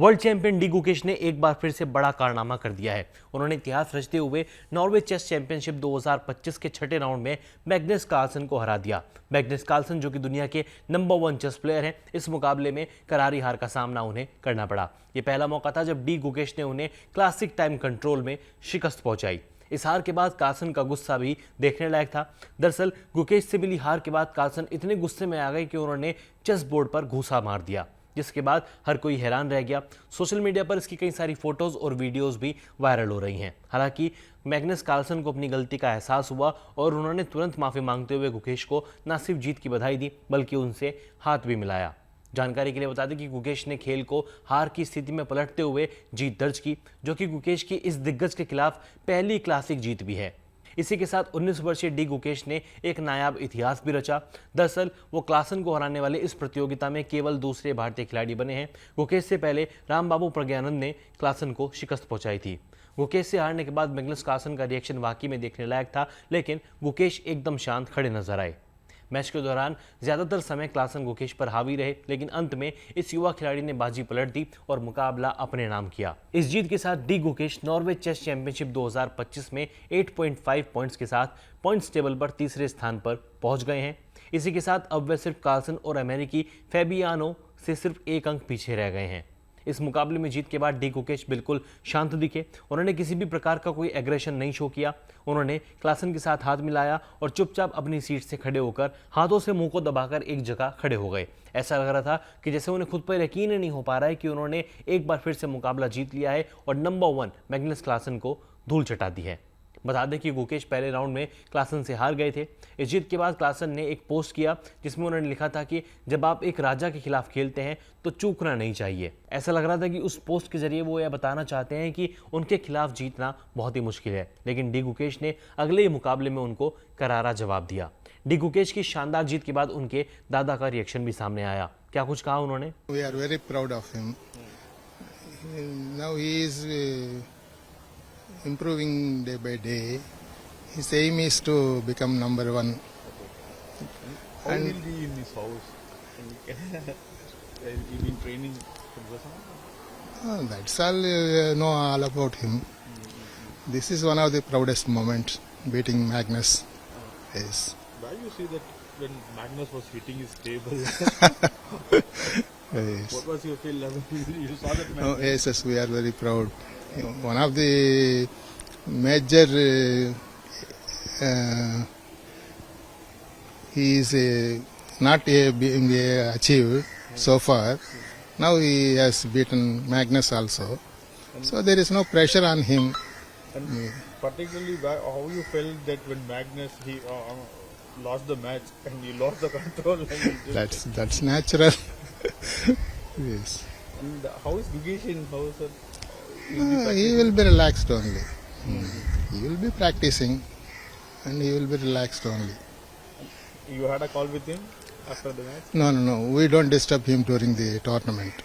World champion D Gukesh ने एक बार फिर से बड़ा कारनामा कर दिया है। उन्होंने इतिहास रचते हुए नॉर्वे चेस चैंपियनशिप 2025 के छठे राउंड में मैग्नस कार्लसन को हरा दिया। मैग्नस कार्लसन, जो कि दुनिया के नंबर 1 चेस प्लेयर हैं, इस मुकाबले में करारी हार का सामना उन्हें करना पड़ा। ये पहला मौका था जब डी गुकेश ने उन्हें क्लासिक टाइम कंट्रोल में शिकस्त पहुंचाई। इस हार के बाद कार्लसन का गुस्सा भी देखने लायक था। दरअसल गुकेश से मिली हार के बाद कार्लसन इतने गुस्से में आ गए कि उन्होंने चेस बोर्ड पर घूंसा मार दिया, जिसके बाद हर कोई हैरान रह गया। सोशल मीडिया पर इसकी कई सारी फोटोज और वीडियोस भी वायरल हो रही हैं। हालांकि मैग्नस कार्लसन को अपनी गलती का एहसास हुआ और उन्होंने तुरंत माफी मांगते हुए गुकेश को न सिर्फ जीत की बधाई दी, बल्कि उनसे हाथ भी मिलाया। जानकारी के लिए बता दें कि गुकेश ने खेल को हार की स्थिति में पलटते हुए जीत दर्ज की, जो कि गुकेश की इस दिग्गज के खिलाफ पहली क्लासिक जीत भी है। इसी के साथ 19 वर्षीय डी गुकेश ने एक नायाब इतिहास भी रचा। दरअसल वो कार्लसन को हराने वाले इस प्रतियोगिता में केवल दूसरे भारतीय खिलाड़ी बने हैं। गुकेश से पहले रामबाबू प्रज्ञानंद ने कार्लसन को शिकस्त पहुंचाई थी। गुकेश से हारने के बाद मैग्नस कार्लसन का रिएक्शन वाकई में देखने लायक था, लेकिन गुकेश एकदम शांत खड़े नजर आए। मैच के दौरान ज्यादातर समय कार्लसन गुकेश पर हावी रहे, लेकिन अंत में इस युवा खिलाड़ी ने बाजी पलट दी और मुकाबला अपने नाम किया। इस जीत के साथ D Gukesh Norway chess championship 2025 में 8.5 पॉइंट्स के साथ पॉइंट्स टेबल पर तीसरे स्थान पर पहुंच गए हैं। इसी के साथ अब वे सिर्फ कार्लसन और अमेरिकी फैबियानो से सिर्फ 1 अंक पीछे रह गए हैं। इस मुकाबले में जीत के बाद डी गुकेश बिल्कुल शांत दिखे। उन्होंने किसी भी प्रकार का कोई एग्रेशन नहीं शो किया। उन्होंने कार्लसन के साथ हाथ मिलाया और चुपचाप अपनी सीट से खड़े होकर हाथों से मुंह को दबाकर एक जगह खड़े हो गए। ऐसा लग रहा था कि जैसे उन्हें खुद पर यकीन ही नहीं हो पा रहा है कि उन्होंने एक बार फिर से मुकाबला जीत लिया है और नंबर 1 मैग्नस कार्लसन को धूल चटा दी है। बता दें कि गुकेश पहले राउंड में कार्लसन से हार गए थे। इस जीत के बाद कार्लसन ने एक पोस्ट किया जिसमें उन्होंने लिखा था कि जब आप एक राजा के खिलाफ खेलते हैं तो चूकना नहीं चाहिए। ऐसा लग रहा था कि उस पोस्ट के जरिए वो यह बताना चाहते हैं कि उनके खिलाफ जीतना बहुत ही मुश्किल है, लेकिन डी गुकेश ने अगले मुकाबले में उनको करारा जवाब दिया। डी गुकेश की शानदार जीत के बाद उनके दादा का रिएक्शन भी सामने आया। क्या कुछ कहा उन्होंने? We are very proud of him. Now he is improving day by day. His aim is to become number 1. How will be in his house? You've been training for the summer? That's all know all about him. This is one of the proudest moments, beating Magnus. Yes. Why you see that when Magnus was hitting his table? Yes. What was your feel? You saw that match? Oh, yes, we are very proud. One of the major he is not being achieved so far. Now he has beaten Magnus also, so there is no pressure on him. And particularly, how you felt that when Magnus he lost the match and he lost the control? And he just That's natural. Yes. And how is Gukesh in house? He will be relaxed only. He will be practicing and he will be relaxed only. You had a call with him after the match? No. We don't disturb him during the tournament.